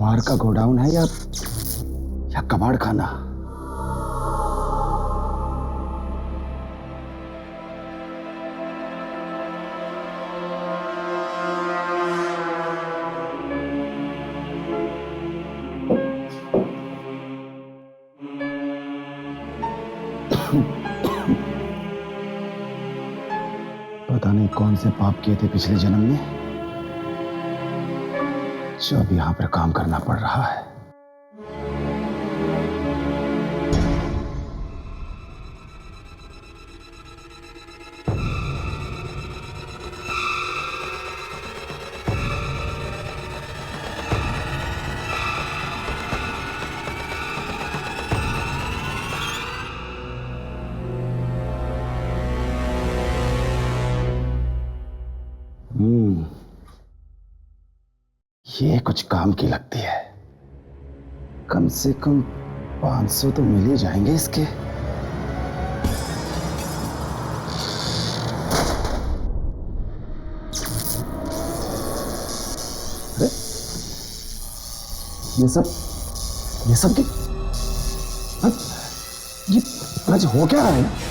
अखबार का गोडाउन है या कबाड़ खाना? पता नहीं कौन से पाप किए थे पिछले जन्म में, जो अब यहां पर काम करना पड़ रहा है। ये कुछ काम की लगती है। कम से कम 500 तो मिल ही जाएंगे इसके। अरे ये सब ये आज हो क्या रहा है?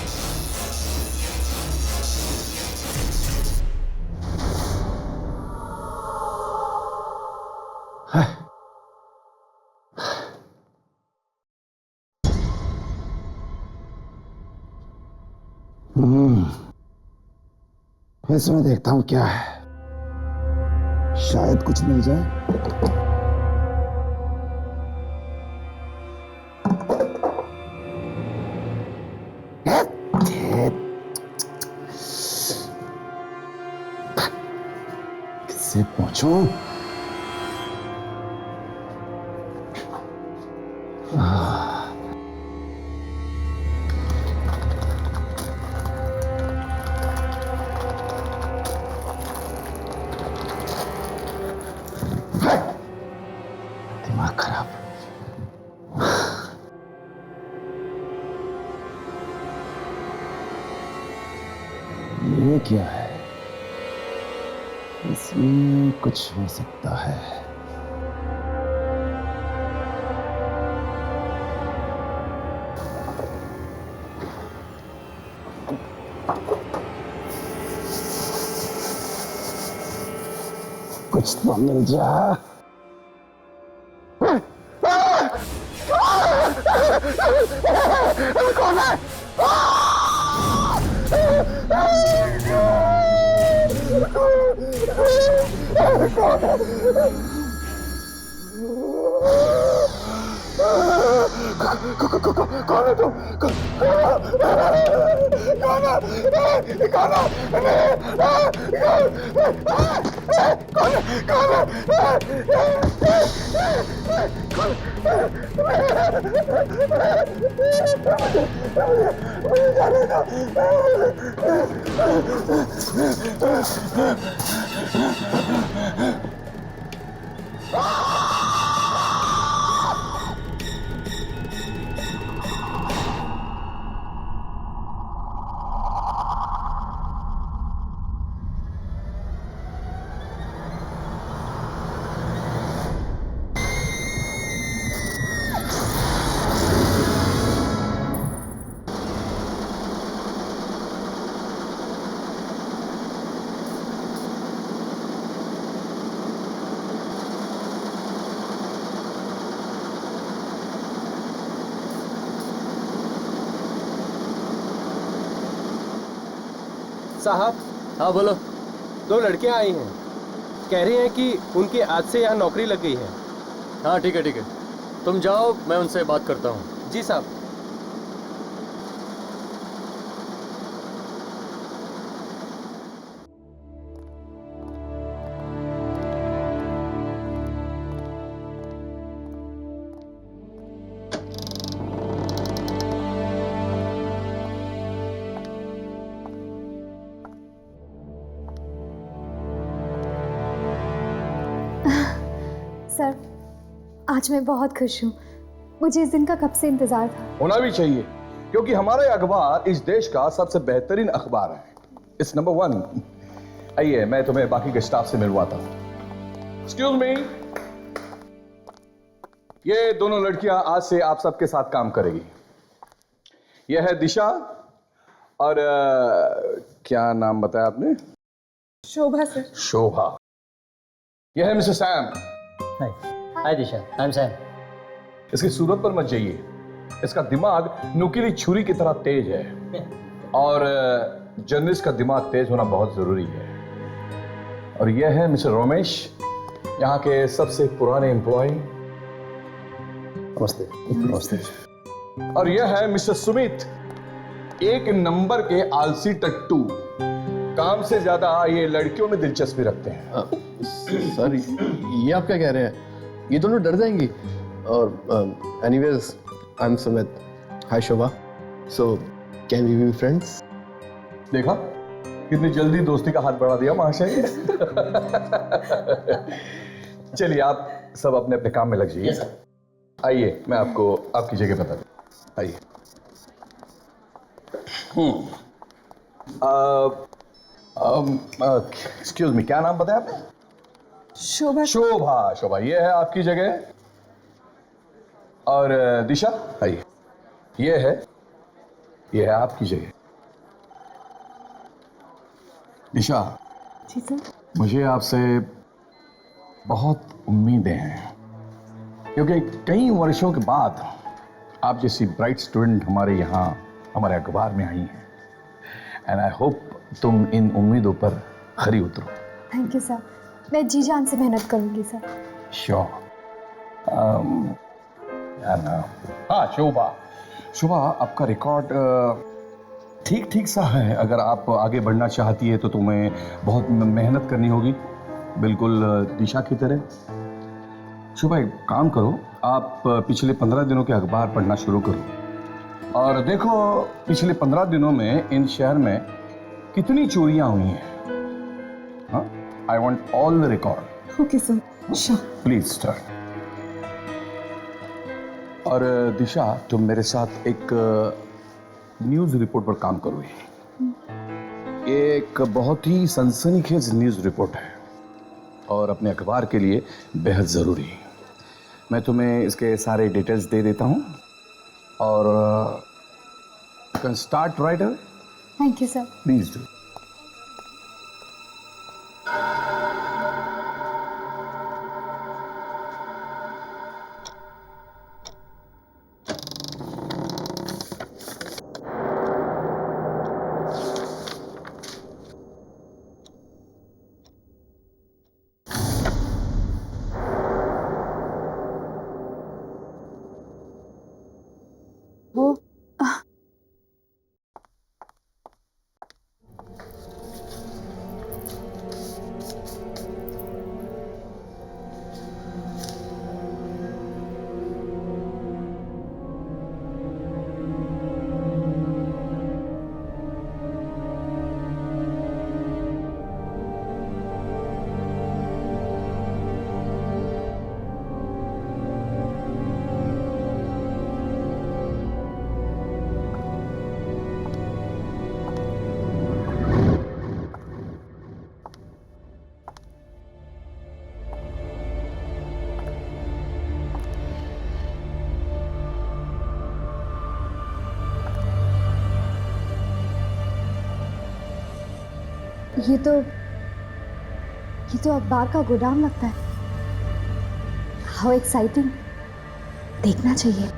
इसमें देखता हूं क्या है, शायद कुछ मिल जाए। किससे पूछूं? दिमाग खराब। ये क्या है? इसमें कुछ हो सकता है। कुछ तो मिल जा। कौन है? कौन है तुम? साहब। हाँ बोलो। 2 लड़कियां आई हैं, कह रही हैं कि उनकी आज से यहाँ नौकरी लग गई है। हाँ ठीक है, तुम जाओ, मैं उनसे बात करता हूँ। जी साहब। सर, आज मैं बहुत खुश हूँ। मुझे इस दिन का कब से इंतजार था। होना भी चाहिए, क्योंकि हमारा अखबार इस देश का सबसे बेहतरीन अखबार है। It's number 1। आइए, मैं तुम्हें बाकी के स्टाफ से मिलवाता हूँ। Excuse me. ये दोनों लड़कियां आज से आप सबके साथ काम करेगी। यह है दिशा और क्या नाम बताया आपने? शोभा सर। शोभा। यह है mister Sam. Hi Disha, I am Sam. इसकी सूरत पर मत जाइए, इसका दिमाग नुकीली छुरी की तरह तेज है और जर्नलिस्ट का दिमाग तेज होना बहुत जरूरी है। और यह है मिस्टर रमेश, यहाँ के सबसे पुराने एम्प्लॉय। नमस्ते। नमस्ते। और यह है मिस्टर सुमित, एक नंबर के आलसी टट्टू। काम से ज्यादा ये लड़कियों में दिलचस्पी रखते हैं। सर ये आप क्या कह रहे हैं? ये दोनों डर जाएंगी। और anyways I am Sumit. Hi Shobha. So can we be friends? देखा कितनी जल्दी दोस्ती का हाथ बढ़ा दिया महाशय। चलिए आप सब अपने अपने काम में लग जाइए। आइए मैं आपको आपकी जगह बता दूं। आइए। एक्सक्यूज मी, क्या नाम बताया आपने? शोभा। शोभा। शोभा, ये है आपकी जगह। और दिशा, आइए। ये है आपकी जगह। दिशा, जी सर। मुझे आपसे बहुत उम्मीदें हैं क्योंकि कई वर्षों के बाद आप जैसी ब्राइट स्टूडेंट हमारे यहाँ हमारे अखबार में आई हैं एंड आई होप तुम इन उम्मीदों पर खरी उतरो। थैंक यू सर, मैं जी जान से मेहनत करूंगी सर। श्योर। हाँ शोभा, शोभा आपका रिकॉर्ड ठीक ठीक सा है। अगर आप आगे बढ़ना चाहती है तो तुम्हें बहुत मेहनत करनी होगी, बिल्कुल दिशा की तरह। शोभा एक काम करो, आप पिछले 15 दिनों के अखबार पढ़ना शुरू करो और देखो पिछले 15 दिनों में इन शहर में कितनी चोरियां हुई हैं। हाँ, I want all the record. Okay sir, sure. Please start. और दिशा तुम मेरे साथ एक न्यूज रिपोर्ट पर काम करोगे। ये एक बहुत ही सनसनीखेज न्यूज रिपोर्ट है और अपने अखबार के लिए बेहद ज़रूरी है। मैं तुम्हें इसके सारे डिटेल्स दे देता हूँ और can start right away. Thank you sir. Please do. वो ये तो अखबार का गोदाम लगता है। हाउ एक्साइटिंग, देखना चाहिए।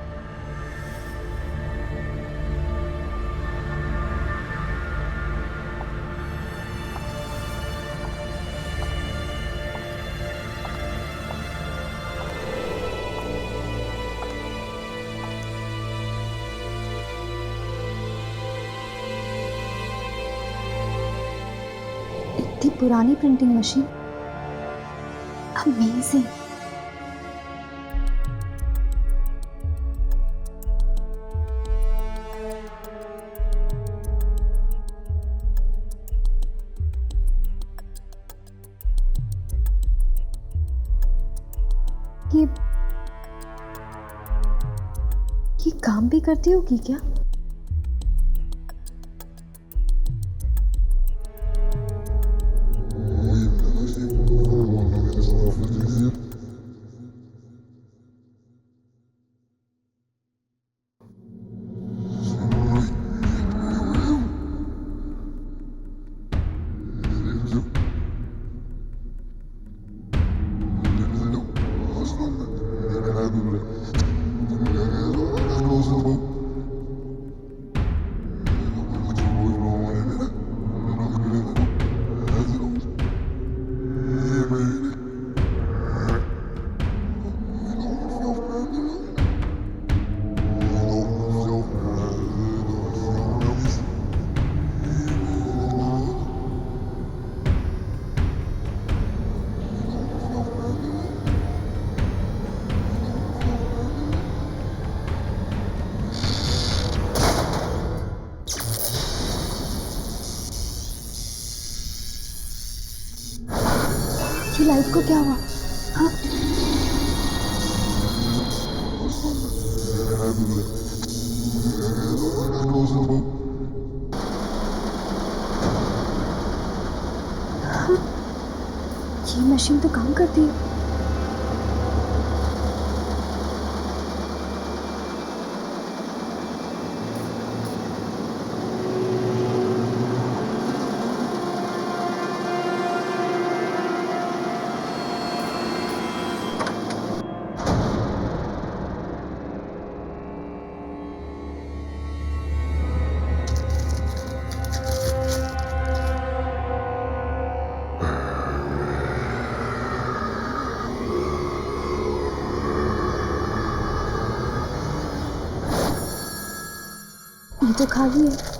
इतनी पुरानी प्रिंटिंग मशीन, अमेजिंग। ये काम भी करती होगी क्या? ये लाइट को क्या हुआ? हाँ, ये मशीन तो काम करती है। ये तो खाली है।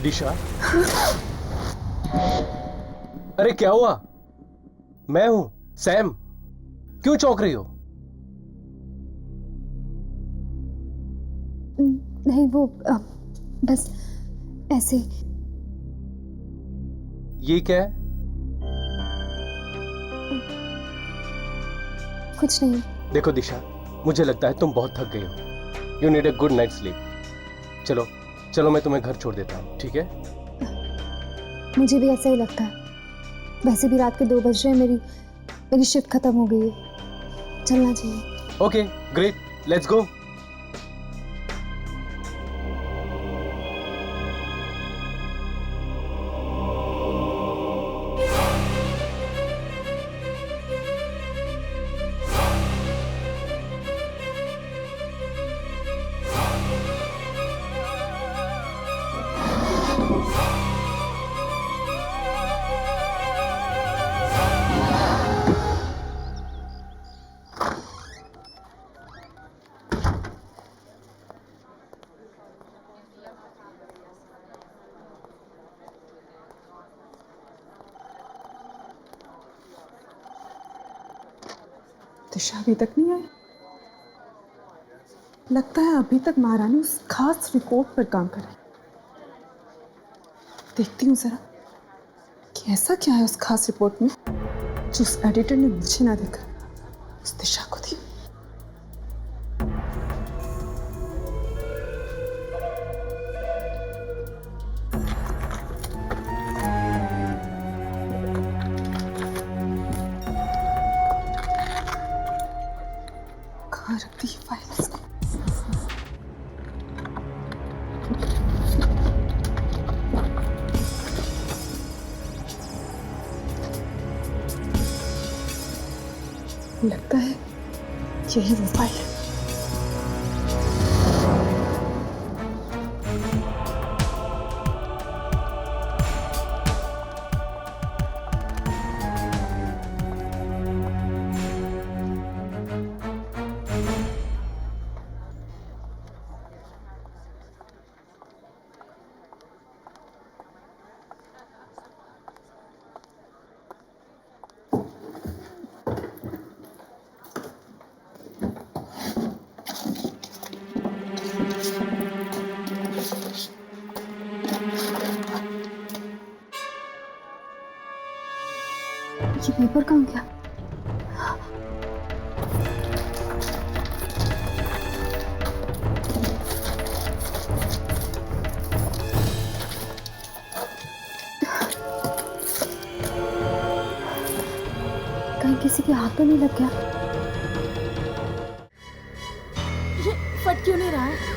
दिशा, अरे क्या हुआ? मैं हूं सैम। क्यों चौंक रही हो? नहीं वो बस ऐसे। ये क्या है? कुछ नहीं। देखो दिशा, मुझे लगता है तुम बहुत थक गई हो। You need a good night sleep. चलो चलो, मैं तुम्हें घर छोड़ देता हूँ, ठीक है? मुझे भी ऐसा ही लगता है। वैसे भी रात के 2 बज रहे हैं, मेरी शिफ्ट खत्म हो गई है, चलना चाहिए। Okay great, let's go. Disha अभी तक नहीं आई। लगता है अभी तक महारानी उस खास रिपोर्ट पर काम कर रही। देखती हूँ जरा कि ऐसा क्या है उस खास रिपोर्ट में जो उस एडिटर ने मुझे ना देखा, उस दिशा को दी। कहाँ रख दी ये फाइल इसको? लगता है यही वो फाइल है। ये पेपर कहाँ गया? कहीं किसी के हाथ तो नहीं लग गया? ये फट क्यों नहीं रहा है?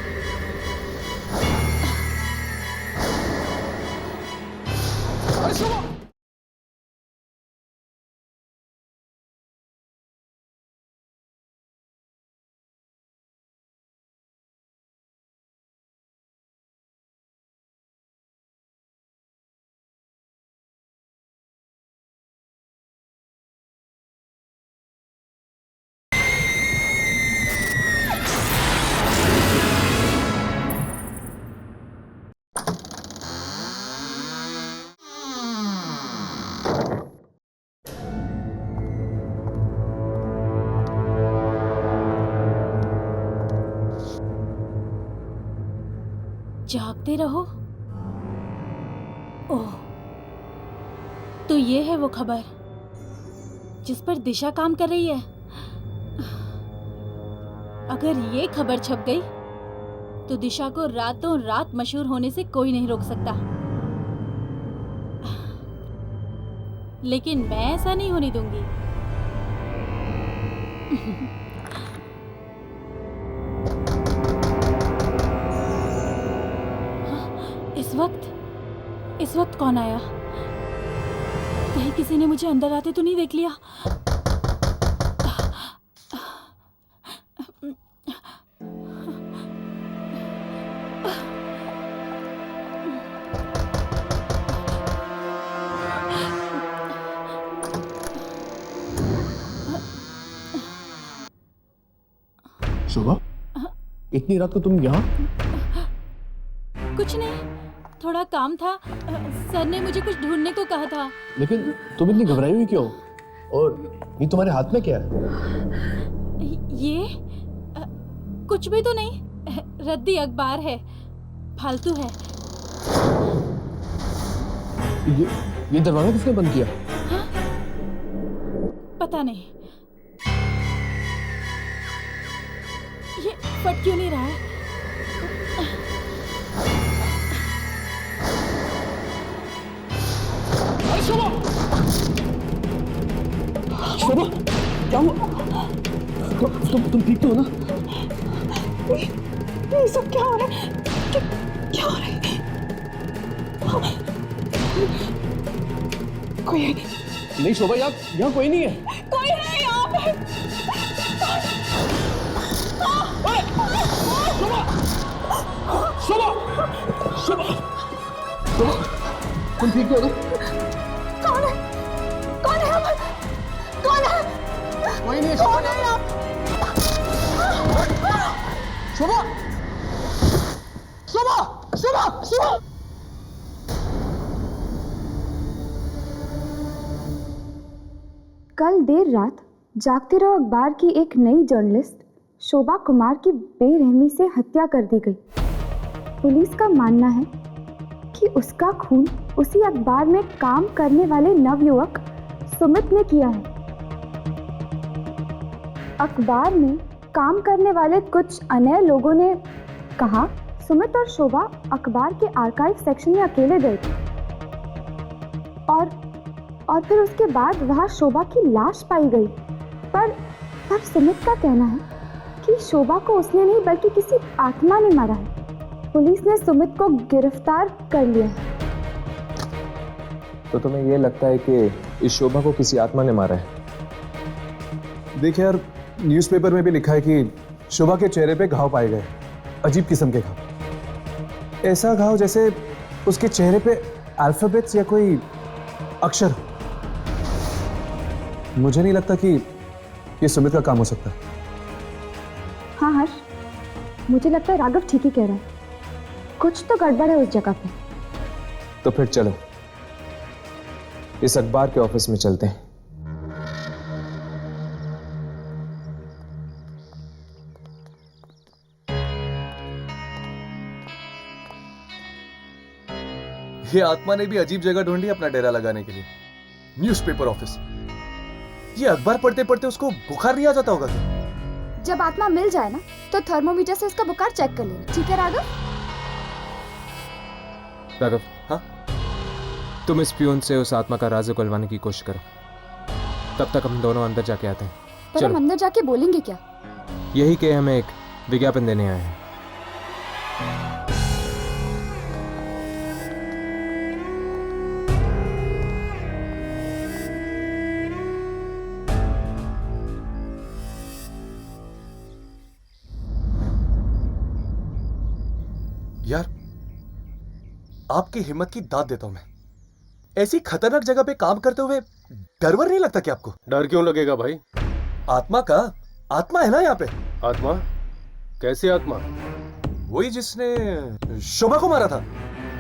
जागते रहो। ओह, तो ये है वो खबर जिस पर दिशा काम कर रही है। अगर ये खबर छप गई तो दिशा को रातों रात मशहूर होने से कोई नहीं रोक सकता। लेकिन मैं ऐसा नहीं होने दूंगी। इस वक्त कौन आया? कहीं किसी ने मुझे अंदर आते तो नहीं देख लिया? शोभा, इतनी रात को तुम यहाँ? कुछ नहीं, थोड़ा काम था। सर ने मुझे कुछ ढूंढने को कहा था। लेकिन तुम इतनी घबराई हुई क्यों? और ये तुम्हारे हाथ में क्या है? ये कुछ भी तो नहीं, रद्दी अखबार है, फालतू है। ये दरवाजा किसने बंद किया? हाँ? पता नहीं। ये फट क्यों नहीं रहा है? शोभा, क्या हुआ? तुम ठीक तो हो ना? ये सब क्या हो रहा है? क्या हो रहा है? कोई है? नहीं शोभा, यहाँ कोई नहीं है। कोई है यहाँ पे? शोभा, शोभा, शोभा, तुम ठीक तो हो ना? कौन है? कौन है यहाँ पर? कौन है? कोई नहीं है। कौन है यहाँ? शोभा, शोभा, शोभा, शोभा। कल देर रात जागते रहो अखबार की एक नई जर्नलिस्ट शोभा कुमार की बेरहमी से हत्या कर दी गई। पुलिस का मानना है कि उसका खून उसी अखबार में काम करने वाले नवयुवक सुमित ने किया है। अखबार में काम करने वाले कुछ अन्य लोगों ने कहा सुमित और शोभा अखबार के आर्काइव सेक्शन में अकेले गए थे और फिर उसके बाद वहां शोभा की लाश पाई गई। पर सुमित का कहना है कि शोभा को उसने नहीं बल्कि किसी आत्मा ने मारा है। पुलिस ने सुमित को गिरफ्तार कर लिया है। तो तुम्हें यह लगता है कि इस शोभा को किसी आत्मा ने मारा है? देखिए यार, न्यूज़पेपर में भी लिखा है कि शोभा के चेहरे पे घाव पाए गए, अजीब किस्म के घाव। ऐसा घाव जैसे उसके चेहरे पे अल्फाबेट्स या कोई अक्षर हो। मुझे नहीं लगता कि ये सुमित का काम हो सकता। हाँ हर्ष, मुझे लगता है राघव ठीक ही कह रहा है। कुछ तो गड़बड़ है उस जगह पे। तो फिर चलो इस अखबार के ऑफिस में चलते हैं। ये आत्मा ने भी अजीब जगह ढूंढी अपना डेरा लगाने के लिए, न्यूज़पेपर ऑफिस। ये अखबार पढ़ते पढ़ते उसको बुखार नहीं आ जाता होगा क्या? जब आत्मा मिल जाए ना तो थर्मोमीटर से उसका बुखार चेक कर लेना, ठीक है राघव? राघव, हाँ? तुम इस प्यून से उस आत्मा का राज उगलवाने की कोशिश करो, तब तक हम दोनों अंदर जाके आते हैं। पर हम अंदर जाके बोलेंगे क्या? यही कि हमें एक विज्ञापन देने आए हैं। यार, आपकी हिम्मत की दाद देता हूं मैं। ऐसी खतरनाक जगह पे काम करते हुए डर वर नहीं लगता क्या आपको? डर क्यों लगेगा भाई? आत्मा का आत्मा है ना यहाँ पे। आत्मा? कैसी आत्मा? वही जिसने शोभा को मारा था।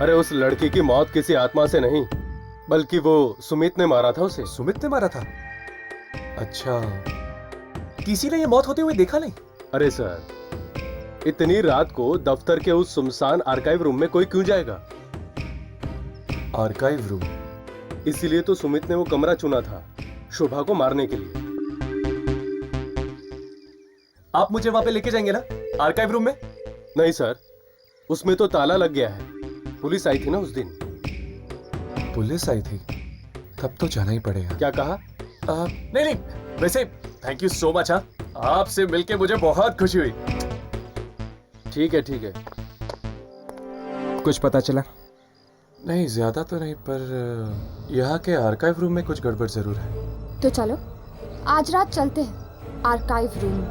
अरे उस लड़की की मौत किसी आत्मा से नहीं, बल्कि वो सुमित ने मारा था उसे। सुमित ने मारा था? अच्छा, किसी ने ये मौत होते हुए देखा नहीं? अरे सर, इतनी रात को दफ्तर के उस सुनसान आर्काइव रूम में कोई क्यों जाएगा? Archive room? इसीलिए तो सुमित ने वो कमरा चुना था, शोभा को मारने के लिए। आप मुझे वहां पे लेके जाएंगे ना, आर्काइव रूम में? नहीं सर, उसमें तो ताला लग गया है। पुलिस आई थी ना उस दिन। पुलिस आई थी? तब तो जाना ही पड़ेगा। क्या कहा? नहीं नहीं, वैसे थैंक यू सो मच। हाँ, आपसे मिलके मुझे बहुत खुशी हुई। ठीक है ठीक है। कुछ पता चला? नहीं, ज्यादा तो नहीं, पर यहाँ के आर्काइव रूम में कुछ गड़बड़ जरूर है। तो चलो आज रात चलते हैं आर्काइव रूम।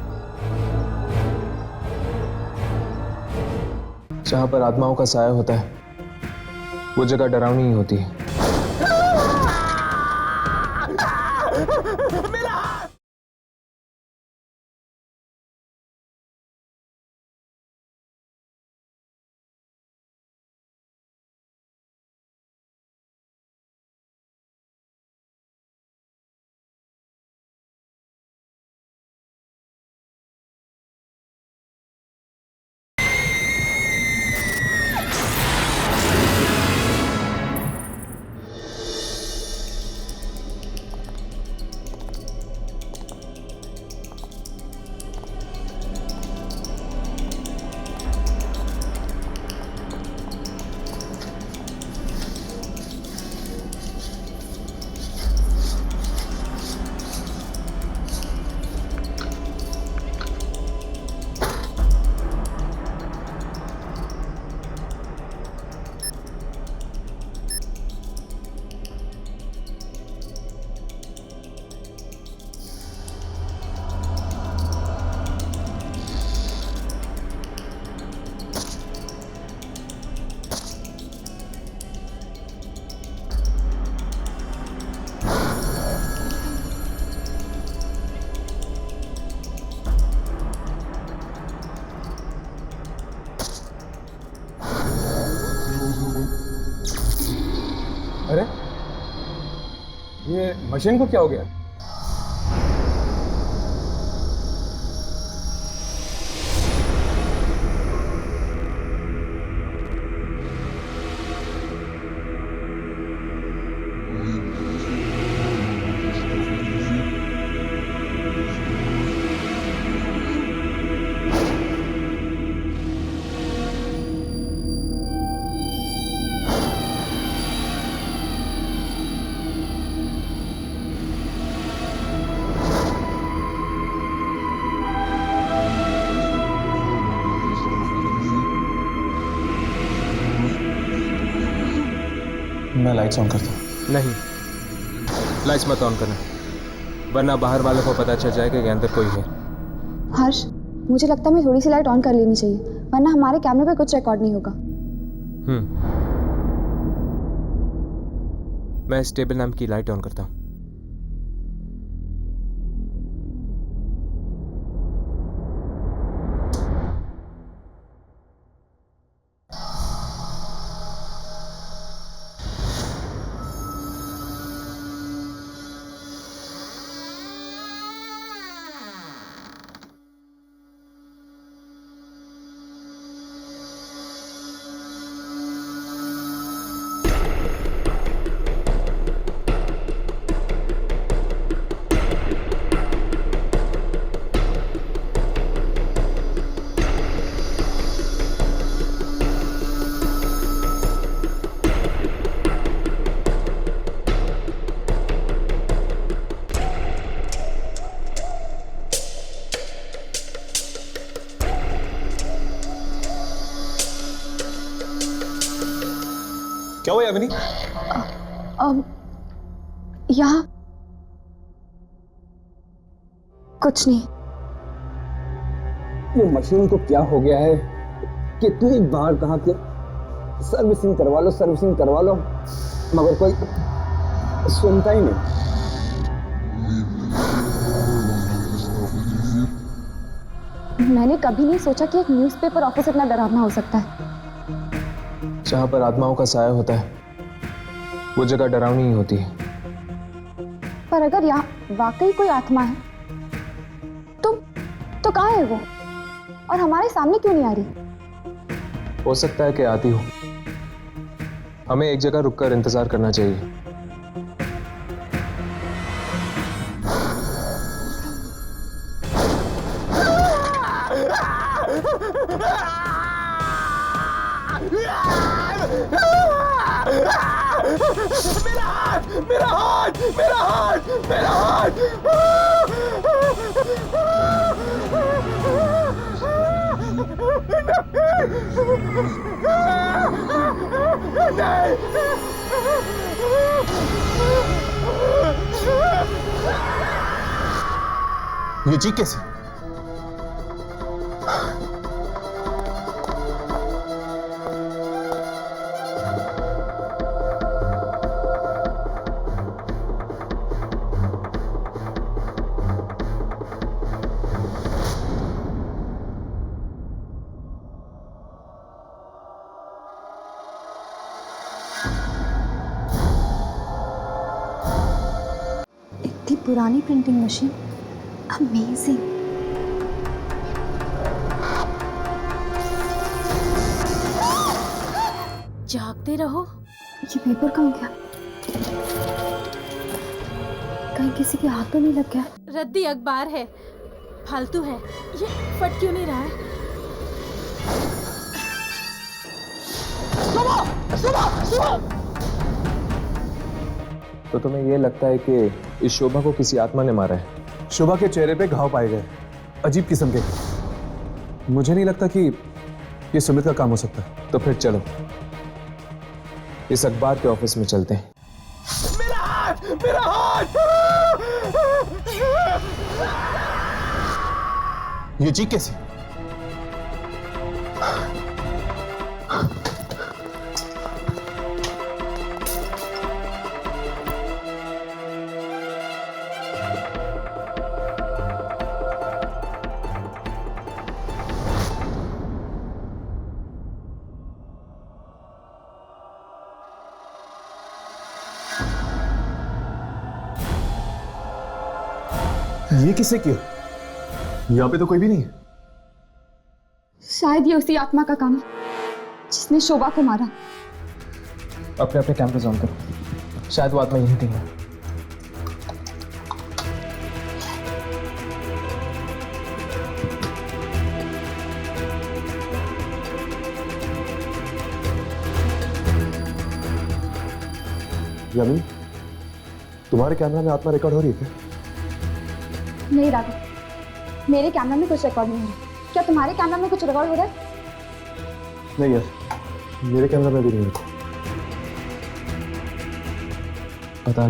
जहाँ पर आत्माओं का साया होता है वो जगह डरावनी ही होती है। अरे ये मशीन को क्या हो गया? मैं लाइट्स ऑन करता हूँ। नहीं, लाइट्स मत ऑन करना, वरना बाहर वालों को पता चल जाएगा कि अंदर कोई है। हर्ष, मुझे लगता है मैं थोड़ी सी लाइट ऑन कर लेनी चाहिए, वरना हमारे कैमरे पे कुछ रिकॉर्ड नहीं होगा। मैं इस टेबल लैंप की लाइट ऑन करता हूँ। क्या हुआ यामिनी? यहाँ कुछ नहीं। ये मशीन को क्या हो गया है? कितनी बार कहा कि सर्विसिंग करवा लो, मगर कोई सुनता ही नहीं। मैंने कभी नहीं सोचा कि एक न्यूज़पेपर ऑफिस इतना डरावना हो सकता है। जहां पर आत्माओं का साया होता है वो जगह डरावनी ही होती है। पर अगर यहाँ वाकई कोई आत्मा है तो कहाँ है वो, और हमारे सामने क्यों नहीं आ रही? हो सकता है कि आती हो। हमें एक जगह रुककर इंतजार करना चाहिए। मेरा हाथ! ये जी कैसे? इतनी पुरानी प्रिंटिंग मशीन, अमेजिंग। जागते रहो। ये पेपर कहाँ गया? कहीं किसी के हाथ तो नहीं लग गया? रद्दी अखबार है, फालतू है। ये फट क्यों नहीं रहा है? तो तुम्हें यह लगता है कि इस शोभा को किसी आत्मा ने मारा है? शोभा के चेहरे पे घाव पाए गए, अजीब किस्म के। मुझे नहीं लगता कि ये सुमित का काम हो सकता है। तो फिर चलो इस अखबार के ऑफिस में चलते हैं। मेरा हाथ! ये जी कैसे? ये किसने किया? यहाँ पे तो कोई भी नहीं है। शायद ये उसी आत्मा का काम है जिसने शोभा को मारा। अपने अपने कैमरे ऑन करो, शायद वो आत्मा यहीं कहीं है। यामिनी, तुम्हारे कैमरा में आत्मा रिकॉर्ड हो रही है क्या? नहीं राघव, मेरे कैमरा में कुछ रिकॉर्ड नहीं हो रहा। क्या तुम्हारे कैमरा में कुछ रिकॉर्ड हो रहा है? नहीं यार, मेरे कैमरा में भी नहीं है। पता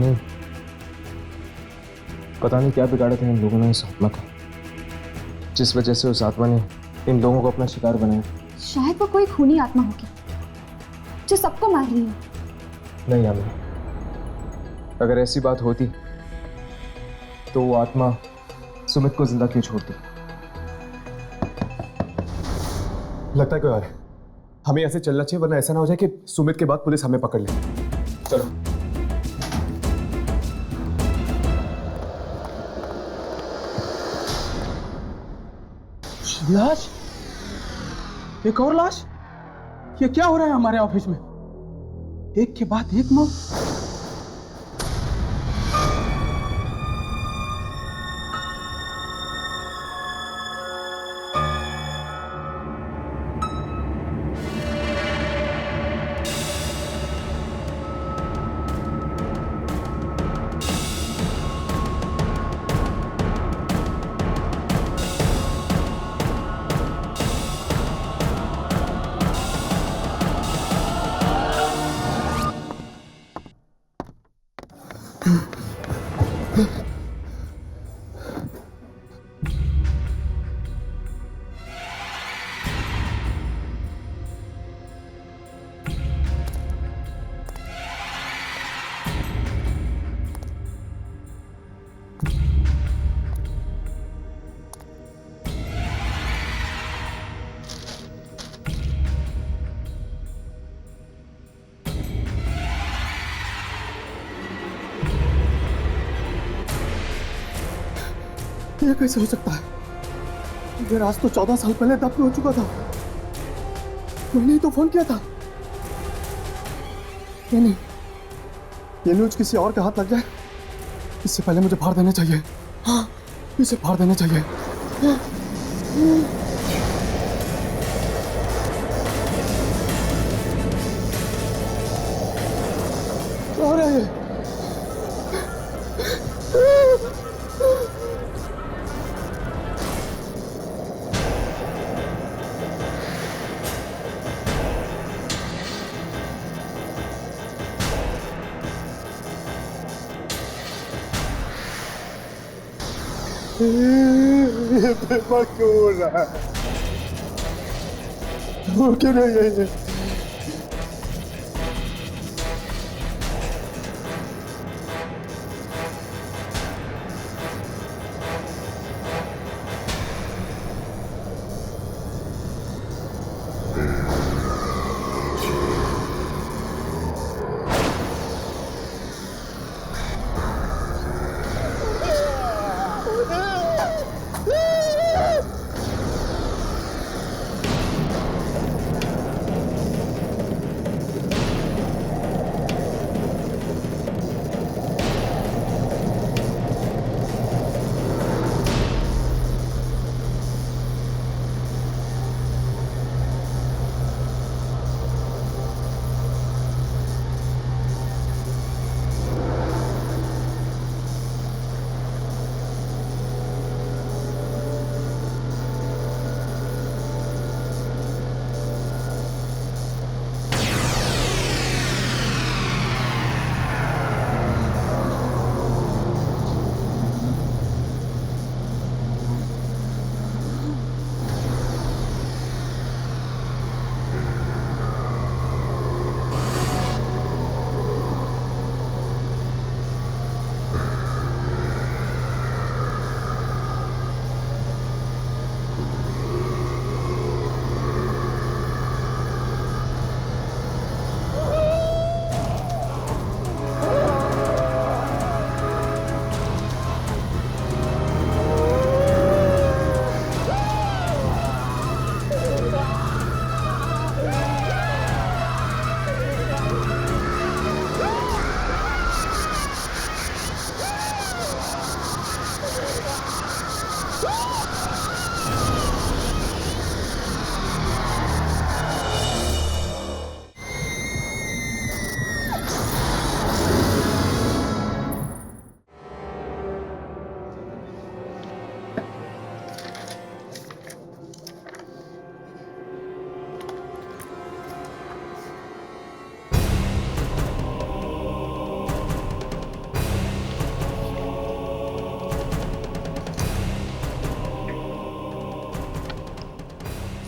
नहीं क्या बिगाड़ा था इन लोगों ने इस आत्मा का, जिस वजह से उस आत्मा ने इन लोगों को अपना शिकार बनाया। शायद वो कोई खूनी आत्मा होगी जो सबको मार रही है। नहीं यामिनी, अगर ऐसी बात होती तो वो आत्मा सुमित को जिंदा क्यों छोड़ती? लगता है कोई और है। हमें ऐसे चलना चाहिए, वरना ऐसा ना हो जाए कि सुमित के बाद पुलिस हमें पकड़ ले। चलो। लाश, एक और लाश। ये क्या हो रहा है हमारे ऑफिस में? एक के बाद एक मौत। ये कैसे हो सकता है? ये राज तो 14 साल पहले दफन हो चुका था। मैंने ही तो फोन किया था। ये नहीं, ये न्यूज किसी और के हाथ लग जाए इससे पहले मुझे फाड़ देना चाहिए। हाँ, इसे फाड़ देना चाहिए। और है ये बेवकूफ क्यों हो रहा है? हो क्यों नहीं है ये?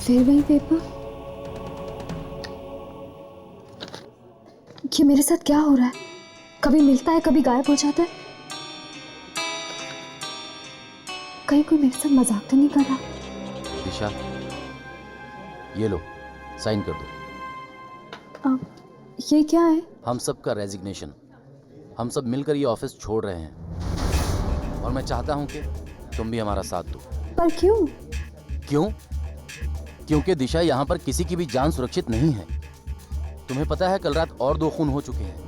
फिर वही पेपर। ये मेरे साथ क्या हो रहा है? कभी मिलता है, कभी गायब हो जाता है। कहीं कोई मेरे साथ मजाक तो नहीं कर रहा? दिशा, ये लो, साइन कर दो। ये क्या है? हम सब का रेजिग्नेशन। हम सब मिलकर ये ऑफिस छोड़ रहे हैं और मैं चाहता हूं कि तुम भी हमारा साथ दो। पर क्यों? क्यों? क्योंकि दिशा, यहाँ पर किसी की भी जान सुरक्षित नहीं है। तुम्हें पता है, कल रात और 2 खून हो चुके हैं।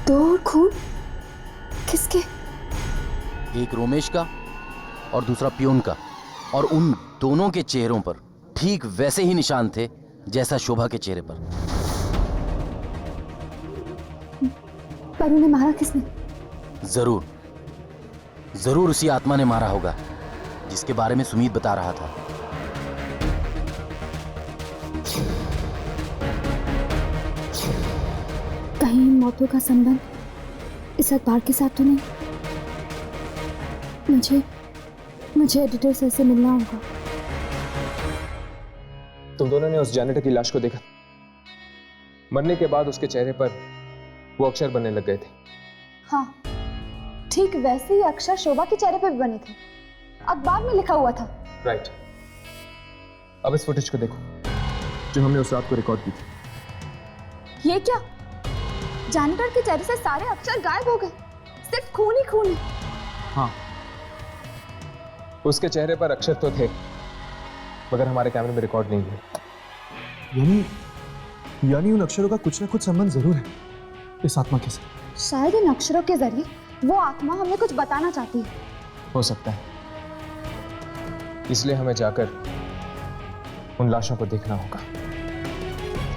2 खून? किसके? एक रोमेश का और दूसरा प्यून का। और उन दोनों के चेहरों पर ठीक वैसे ही निशान थे जैसा शोभा के चेहरे पर। पर उन्हें मारा किसने? जरूर उसी आत्मा ने मारा होगा जिसके बारे में सुमीत बता रहा था। कहीं इन मौतों का संबंध इस अखबार के साथ तो नहीं? मुझे एडिटर सर से मिलना होगा। तुम दोनों ने उस जैनेटर की लाश को देखा? मरने के बाद उसके चेहरे पर वो अक्षर बनने लग गए थे। हाँ, ठीक वैसे ही अक्षर शोभा के चेहरे पे भी बने थे, अखबार में लिखा हुआ था। राइट। अब इस फुटेज को देखो जो हमने उस रात को रिकॉर्ड की थी। ये क्या? जैनेटर के चेहरे से सारे अक्षर गायब हो गए, सिर्फ खून ही खून है। हाँ, उसके चेहरे पर अक्षर तो थे मगर हमारे कैमरे में रिकॉर्ड नहीं हुए। यानी उन अक्षरों का कुछ ना कुछ संबंध जरूर है इस आत्मा के साथ। शायद इन अक्षरों के जरिए वो आत्मा हमें कुछ बताना चाहती है। हो सकता है, इसलिए हमें जाकर उन लाशों को देखना होगा।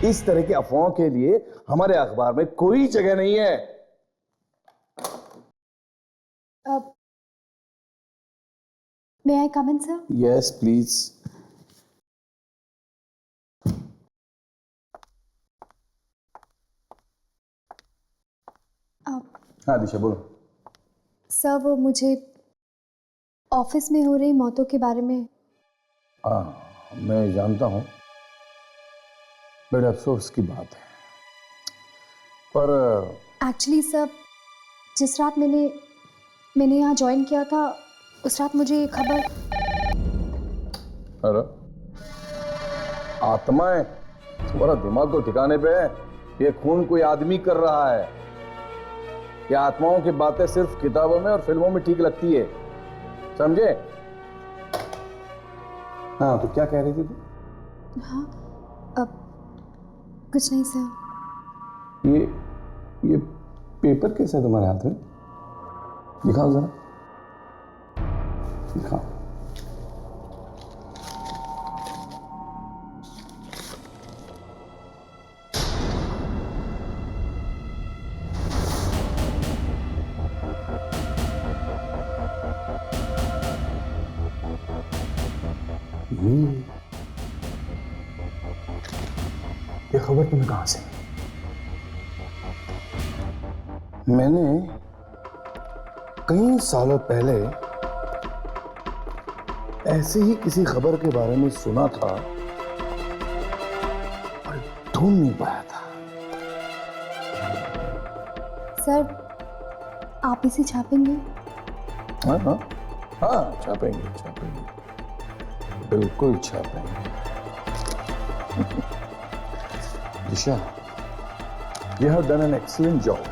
इस तरह की अफवाहों के लिए हमारे अखबार में कोई जगह नहीं है। मे आई कम इन सर? Yes please. हाँ दिशा बोलो। सर, वो मुझे ऑफिस में हो रही मौतों के बारे में। हाँ, मैं जानता हूँ, बड़े अफसोस की बात है, पर एक्चुअली सर, जिस रात मैंने यहाँ ज्वाइन किया था उस रात मुझे ये खबर। अरे आत्माएं, तुम्हारा दिमाग तो ठिकाने पे है। ये खून कोई आदमी कर रहा है। ये आत्माओं की बातें सिर्फ किताबों में और फिल्मों में ठीक लगती है, समझे? हाँ, तो क्या कह रही थी तू? हाँ, अब कुछ नहीं सर। ये पेपर कैसे है तुम्हारे हाथ में? दिखाओ जरा, दिखाओ। ये खबर तुम्हें कहां से? मैंने कई सालों पहले ऐसे ही किसी खबर के बारे में सुना था और ढूंढ नहीं पाया था। सर, आप इसे छापेंगे? हाँ हाँ हाँ, छापेंगे, बिल्कुल छापेंगे। दिशा, you have done an excellent job.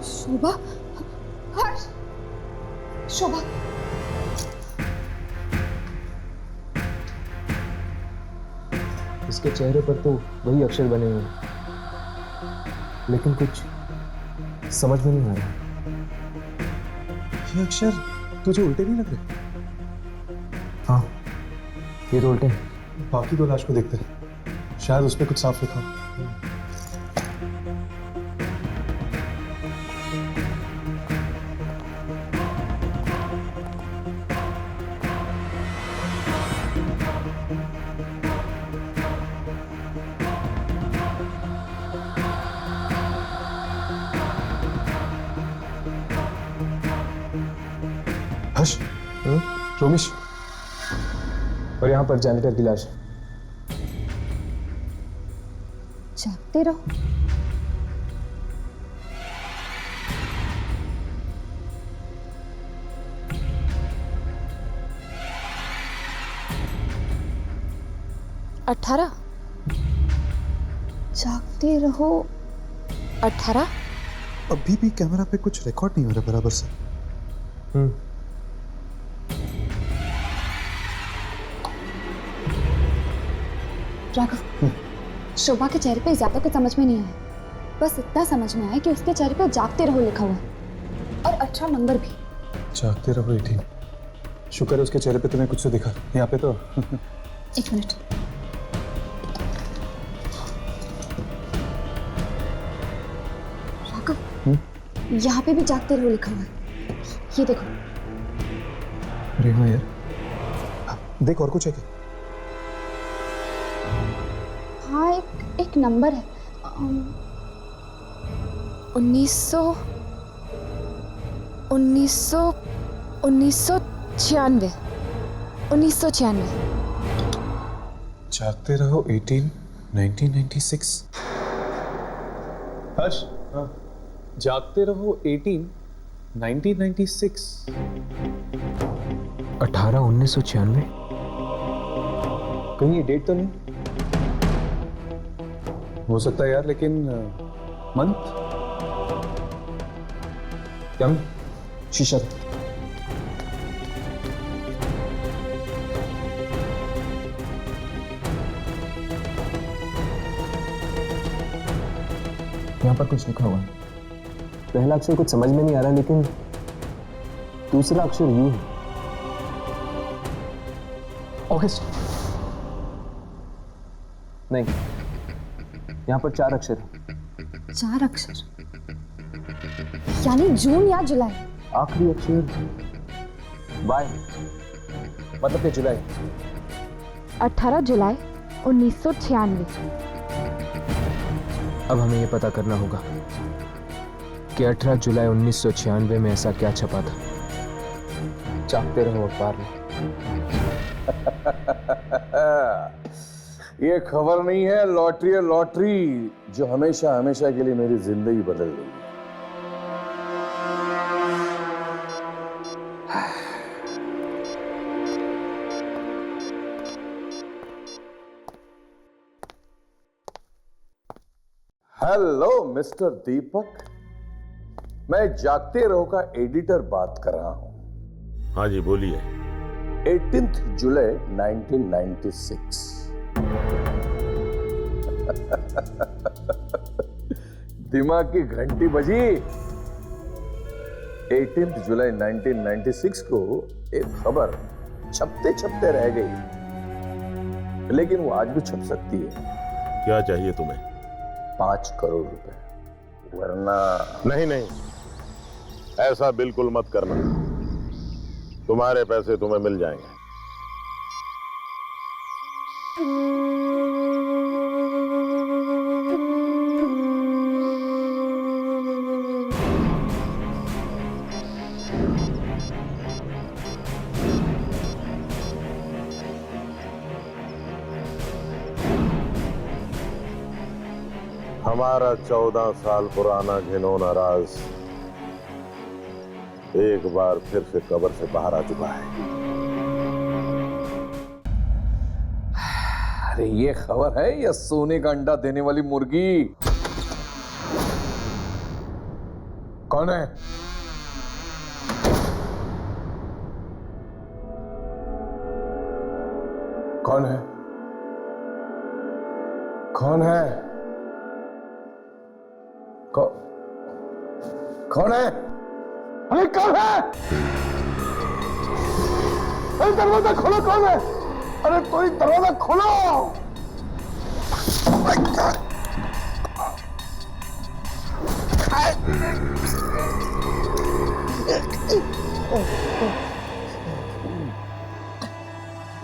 शोभा, हर्ष, शोभा। इसके चेहरे पर तो वही अक्षर बने हुए हैं, लेकिन कुछ समझ में नहीं आ रहा। ये अक्षर तुझे उल्टे नहीं लग रहे? हाँ, ये तो उल्टे हैं। बाकी दो लाश को देखते हैं, शायद उस पर कुछ साफ लिखा हो। हर्ष, रोमिश, और यहाँ पर जैनेटर की लाश। जागते रहो। 18 जागते रहो 18। अभी भी कैमरा पे कुछ रिकॉर्ड नहीं हो रहा बराबर से। राघव, शोभा के चेहरे पे ज्यादा कुछ समझ में नहीं आया, बस इतना समझ में आया कि उसके चेहरे पे जागते रहो लिखा हुआ है और 18 नंबर भी। जागते रहो 18। शुक्र है उसके चेहरे पे तुम्हें कुछ तो दिखा, यहाँ पे तो। एक मिनट। राघव, यहाँ पे भी जागते रहो लिखा हुआ है, ये देखो। अरे हाँ यार, देख और कुछ है क्या? हाँ, एक नंबर है 1996। जागते रहो 18 1996। हर्ष, जागते रहो 18 1996। 18 1996। कहीं ये डेट तो नहीं हो सकता है यार, लेकिन मंथ क्या? शीशा यहाँ पर कुछ लिखा हुआ है। पहला अक्षर कुछ समझ में नहीं आ रहा, लेकिन दूसरा अक्षर यू है। अगस्त नहीं, यहाँ पर 4 अक्षर है। 4 अक्षर यानी जून या जुलाई। आखिरी अक्षर बाय, मतलब कि जुलाई। 18 जुलाई 1996। अब हमें यह पता करना होगा कि 18 जुलाई 1996 में ऐसा क्या छपा था। जागते रहो अखबार में। ये खबर नहीं है, लॉटरी है, लॉटरी जो हमेशा हमेशा के लिए मेरी जिंदगी बदल गई। हेलो मिस्टर दीपक, मैं जागते रहो का एडिटर बात कर रहा हूं। हाँ जी बोलिए। 18 जुलाई 1996। दिमाग की घंटी बजी। 18 जुलाई 1996 को एक खबर छपते छपते रह गई, लेकिन वो आज भी छप सकती है। क्या चाहिए तुम्हें? 5 करोड़ रुपए, वरना नहीं नहीं, ऐसा बिल्कुल मत करना। तुम्हारे पैसे तुम्हें मिल जाएंगे। हमारा 14 साल पुराना घिनौना राज एक बार फिर से कब्र से बाहर आ चुका है। अरे ये खबर है या सोने का अंडा देने वाली मुर्गी? कौन है? कौन है? कौन है? कौन है? अरे कौन है? अरे दरवाजा खोलो, कौन है? अरे कोई दरवाजा खोलो।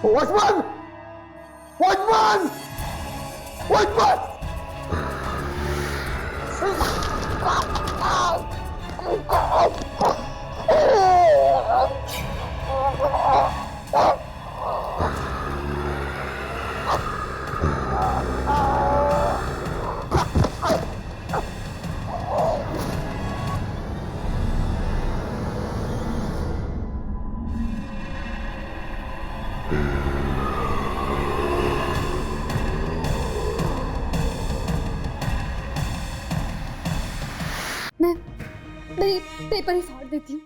वॉचमैन! वॉचमैन! वॉचमैन! मैं पेपर ही फाड़ देती हूँ।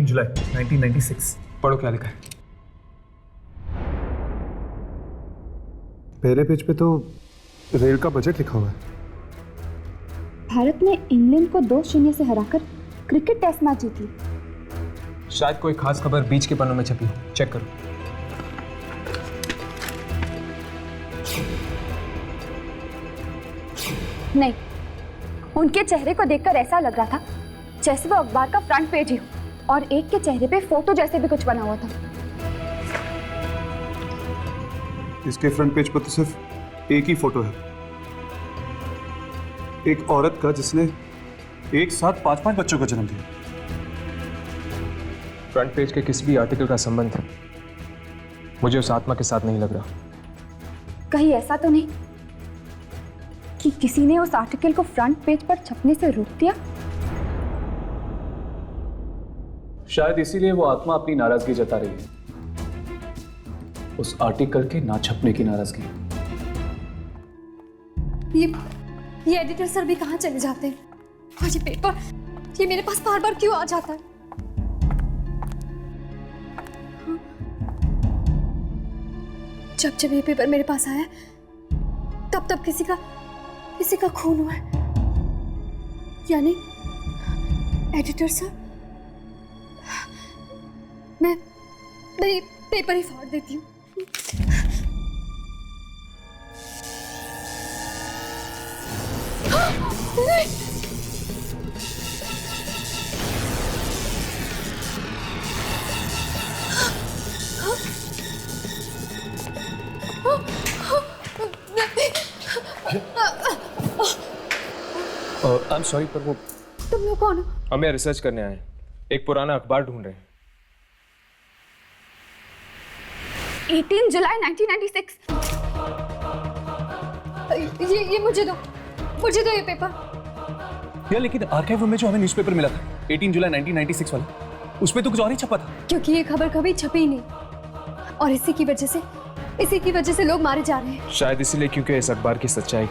जुलाई 1996। पढ़ो क्या लिखा है। पहले पेज पे तो रेल का बजट लिखा हुआ है। भारत ने इंग्लैंड को 2-0 से हराकर क्रिकेट टेस्ट मैच जीती। शायद कोई खास खबर बीच के पन्नों में छपी हो, चेक करो। नहीं, उनके चेहरे को देखकर ऐसा लग रहा था जैसे वो अखबार का फ्रंट पेज ही हो, और एक के चेहरे पे फोटो जैसे भी कुछ बना हुआ था। इसके फ्रंट पेज पर तो सिर्फ एक ही फोटो है, एक औरत का जिसने एक साथ 5-5 बच्चों का जन्म दिया। फ्रंट पेज के किसी भी आर्टिकल का संबंध मुझे उस आत्मा के साथ नहीं लग रहा। कहीं ऐसा तो नहीं कि किसी ने उस आर्टिकल को फ्रंट पेज पर छपने से रोक दिया? शायद इसीलिए वो आत्मा अपनी नाराजगी जता रही है, उस आर्टिकल के ना छपने की नाराजगी। ये एडिटर सर भी कहाँ चले जाते हैं? और ये पेपर, ये मेरे पास बार बार क्यों आ जाता है? जब जब ये पेपर मेरे पास आया तब तब किसी का खून हुआ है। यानी एडिटर सर, मैं ये पेपर ही फाड़ देती हूँ। आई एम सॉरी, पर वो तुम लोग कौन हो? हमें रिसर्च करने आए हैं, एक पुराना अखबार ढूंढ रहे हैं। 18 जुलाई 1996। ये मुझे दो ये पेपर। यार लेकिन आर्काइव रूम में जो हमें न्यूज़पेपर मिला था 18 जुलाई 1996 वाला, उसमें तो कुछ और ही छपा था। क्योंकि ये खबर कभी छपी ही नहीं, और इसी की वजह से लोग मारे जा रहे हैं। शायद इसीलिए क्योंकि इस अखबार की सच्चाई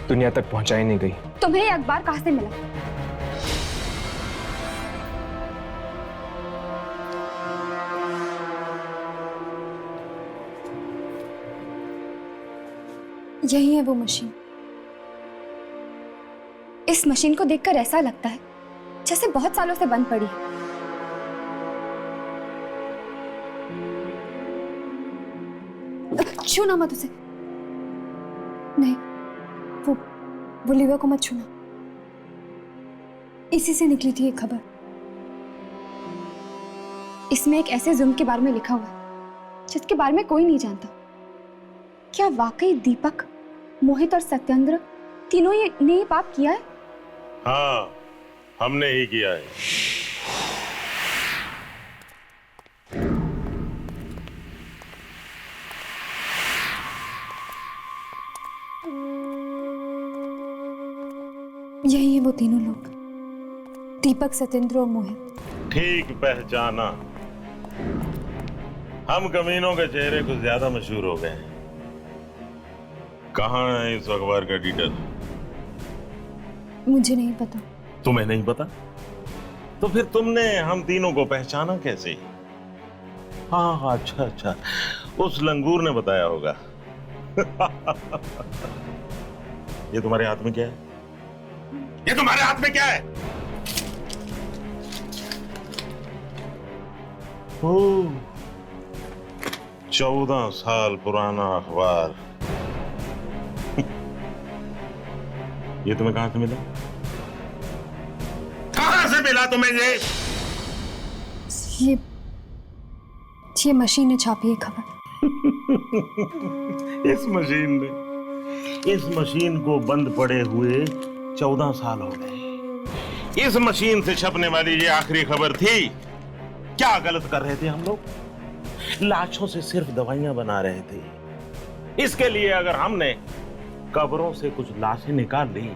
दुनिया तक पहुंचाई नहीं गई। तुम्हें ये अखबार कहां से मिला? यही है वो मशीन। इस मशीन को देखकर ऐसा लगता है जैसे बहुत सालों से बंद पड़ी है। छूना मत उसे। नहीं, वो लीवर को मत छूना। इसी से निकली थी ये खबर। इसमें एक ऐसे जुर्म के बारे में लिखा हुआ है जिसके बारे में कोई नहीं जानता। क्या वाकई दीपक, मोहित और सत्येंद्र तीनों ने ये पाप किया है? हाँ, हमने ही किया है। यही है वो तीनों लोग, दीपक, सत्येंद्र और मोहित। ठीक पहचाना। हम कमीनों के चेहरे कुछ ज्यादा मशहूर हो गए। कहाँ है इस अखबार का एडिटर? मुझे नहीं पता। तुम्हें नहीं पता? तो फिर तुमने हम तीनों को पहचाना कैसे? हाँ, अच्छा, उस लंगूर ने बताया होगा। ये तुम्हारे हाथ में क्या है? ये तुम्हारे हाथ में क्या है? ओह, 14 साल पुराना अखबार। ये तुम्हें कहां से मिला? कहां से मिला तुम्हें ये मशीन ने छापी है खबर। इस मशीन को बंद पड़े हुए 14 साल हो गए। इस मशीन से छपने वाली ये आखिरी खबर थी। क्या गलत कर रहे थे हम लोग? लाशों से सिर्फ दवाइयां बना रहे थे। इसके लिए अगर हमने कब्रों से कुछ लाशें निकाल ली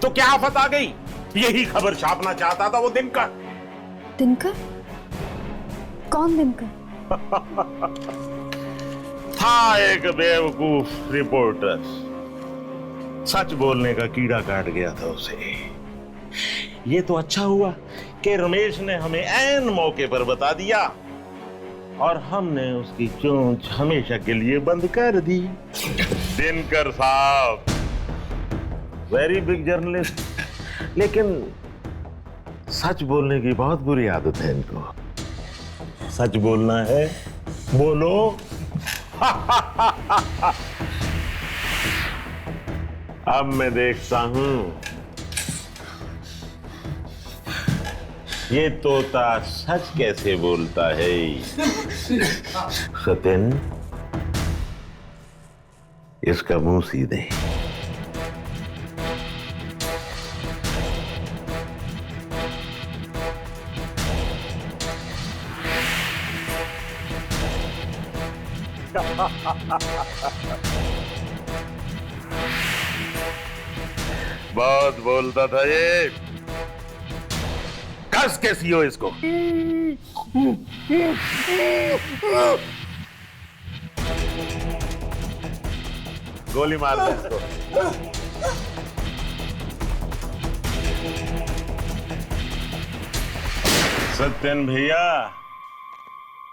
तो क्या आफत आ गई? यही खबर छापना चाहता था वो दिनकर। दिनकर? कौन दिनकर? था एक बेवकूफ रिपोर्टर। सच बोलने का कीड़ा काट गया था उसे। ये तो अच्छा हुआ कि रमेश ने हमें ऐन मौके पर बता दिया और हमने उसकी चोंच हमेशा के लिए बंद कर दी। दिनकर साहब वेरी बिग जर्नलिस्ट, लेकिन सच बोलने की बहुत बुरी आदत है इनको। सच बोलना है, बोलो। अब मैं देखता हूं ये तोता सच कैसे बोलता है। सत्यन, इसका मुंह सीधे। बहुत बोलता था ये। कस के सीओ इसको। गोली मार दे इसको। सत्यन भैया,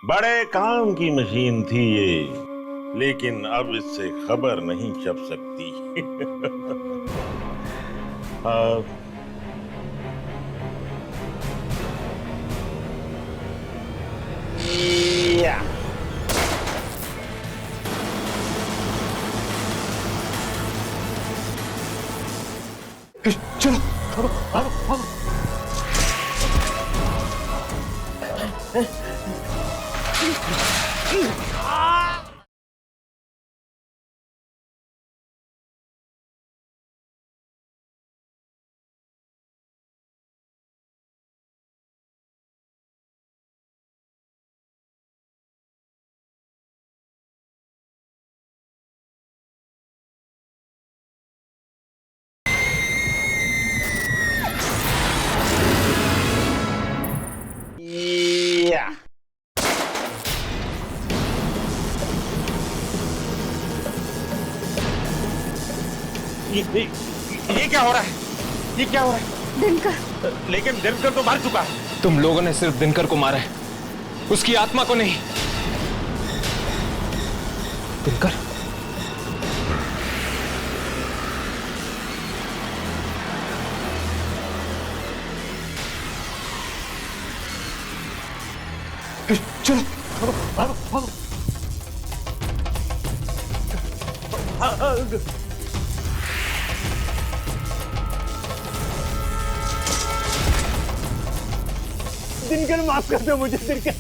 बड़े काम की मशीन थी ये, लेकिन अब इससे खबर नहीं छप सकती। या। चलो भागो भागो भागो। ये क्या हो रहा है? ये क्या हो रहा है? दिनकर। लेकिन दिनकर तो मर चुका है। तुम लोगों ने सिर्फ दिनकर को मारा है, उसकी आत्मा को नहीं। दिनकर, चलो भागो भागो। दिनकर माफ कर दो मुझे दिनकर।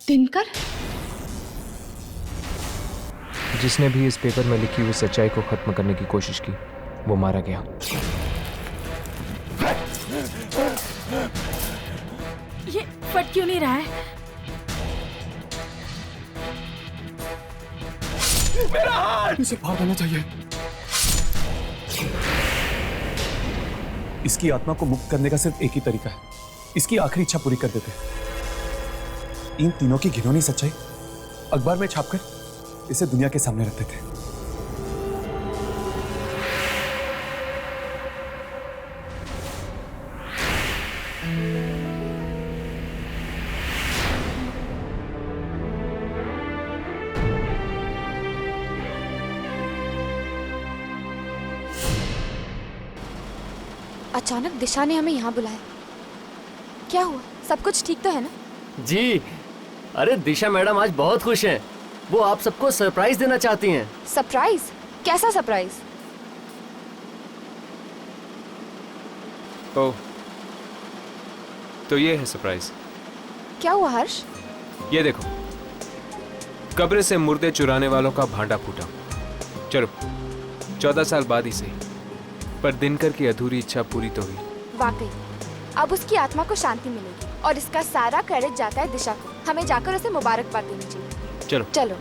दिनकर? जिसने भी इस पेपर में लिखी हुई सच्चाई को खत्म करने की कोशिश की वो मारा गया। ये फट क्यों नहीं रहा है? मेरा हाथ! इसे फाड़ देना चाहिए। इसकी आत्मा को मुक्त करने का सिर्फ एक ही तरीका है, इसकी आखिरी इच्छा पूरी कर देते हैं। इन तीनों की घिनौनी सच्चाई अखबार में छापकर इसे दुनिया के सामने रखते थे। अचानक दिशा ने हमें यहाँ बुलाया। क्या हुआ? सब कुछ ठीक तो है ना? जी, अरे दिशा मैडम आज बहुत खुश हैं। वो आप सबको सरप्राइज देना चाहती हैं। सरप्राइज? कैसा सरप्राइज? ओह, तो ये है सरप्राइज। क्या हुआ हर्ष? ये देखो, कब्र से मुर्दे चुराने वालों का भांडा फूटा। चलो 14 साल बाद ही सही, पर दिनकर की अधूरी इच्छा पूरी तो हुई। वाकई अब उसकी आत्मा को शांति मिलेगी और इसका सारा क्रेडिट जाता है दिशा को। हमें जाकर उसे मुबारकबाद देनी चाहिए। चलो चलो।